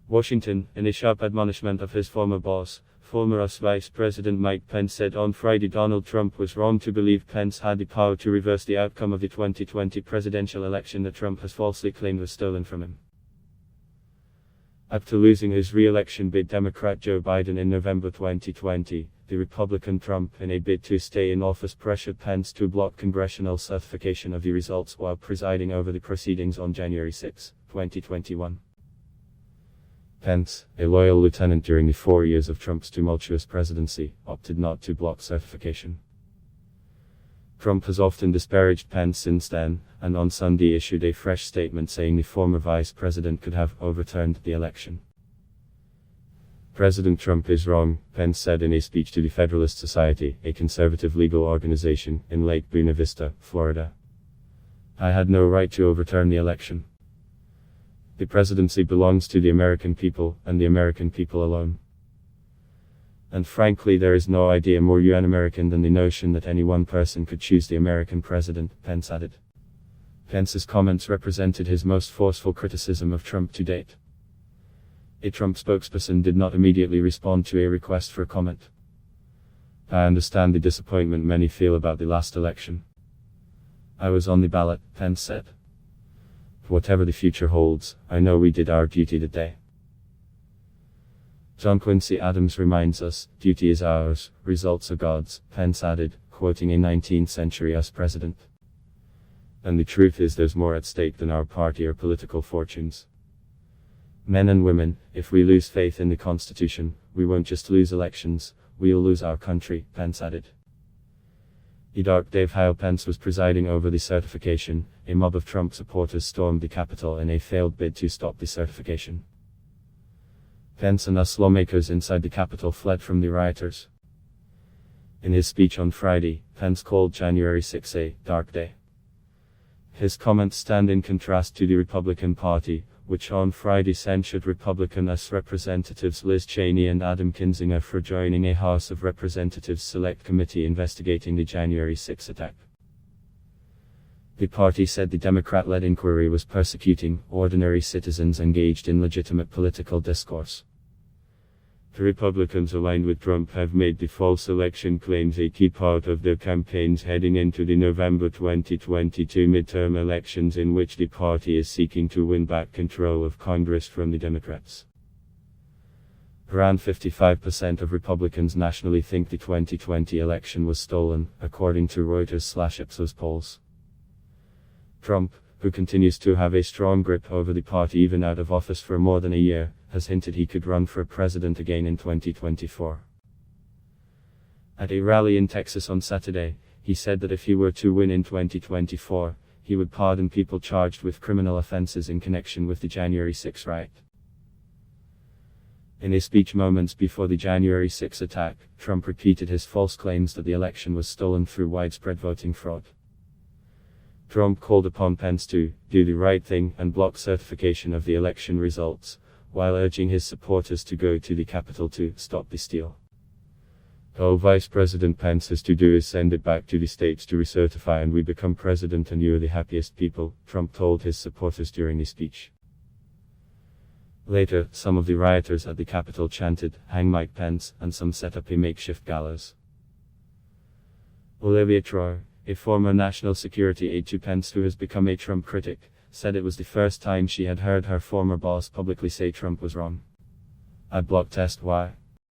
Washington, in a sharp admonishment of his former boss, former US Vice President Mike Pence said on Friday Donald Trump was wrong to believe Pence had the power to reverse the outcome of the 2020 presidential election that Trump has falsely claimed was stolen from him. After losing his re-election bid Democrat Joe Biden in November 2020, the Republican Trump, in a bid to stay in office, pressured Pence to block congressional certification of the results while presiding over the proceedings on January 6, 2021. Pence, a loyal lieutenant during the 4 years of Trump's tumultuous presidency, opted not to block certification. Trump has often disparaged Pence since then, and on Sunday issued a fresh statement saying the former vice president could have overturned the election. President Trump is wrong, Pence said in a speech to the Federalist Society, a conservative legal organization, in Lake Buena Vista, Florida. I had no right to overturn the election. The presidency belongs to the American people, and the American people alone. And frankly, there is no idea more un-American than the notion that any one person could choose the American president, Pence added. Pence's comments represented his most forceful criticism of Trump to date. A Trump spokesperson did not immediately respond to a request for comment. I understand the disappointment many feel about the last election. I was on the ballot, Pence said. Whatever the future holds, I know we did our duty today. John Quincy Adams reminds us, duty is ours, results are God's, Pence added, quoting a 19th century US president. And the truth is there's more at stake than our party or political fortunes. Men and women, if we lose faith in the Constitution, we won't just lose elections, we'll lose our country, Pence added. A dark day while Pence was presiding over the certification, a mob of Trump supporters stormed the Capitol in a failed bid to stop the certification. Pence and US lawmakers inside the Capitol fled from the rioters. In his speech on Friday, Pence called January 6 a dark day. His comments stand in contrast to the Republican Party, which on Friday censured Republican US Representatives Liz Cheney and Adam Kinzinger for joining a House of Representatives Select Committee investigating the January 6 attack. The party said the Democrat-led inquiry was persecuting ordinary citizens engaged in legitimate political discourse. The Republicans aligned with Trump have made the false election claims a key part of their campaigns heading into the November 2022 midterm elections, in which the party is seeking to win back control of Congress from the Democrats. Around 55% of Republicans nationally think the 2020 election was stolen, according to Reuters/Ipsos polls. Trump, who continues to have a strong grip over the party even out of office for more than a year, has hinted he could run for president again in 2024. At a rally in Texas on Saturday, he said that if he were to win in 2024, he would pardon people charged with criminal offenses in connection with the January 6 riot. In a speech moments before the January 6 attack, Trump repeated his false claims that the election was stolen through widespread voting fraud. Trump called upon Pence to do the right thing and block certification of the election results, while urging his supporters to go to the Capitol to stop the steal. All Vice President Pence has to do is send it back to the states to recertify and we become president and you're the happiest people, Trump told his supporters during the speech. Later, some of the rioters at the Capitol chanted, "Hang Mike Pence," and some set up a makeshift gallows. Olivia Troy, a former national security aide to Pence who has become a Trump critic, said it was the first time she had heard her former boss publicly say Trump was wrong. "I'd block test why.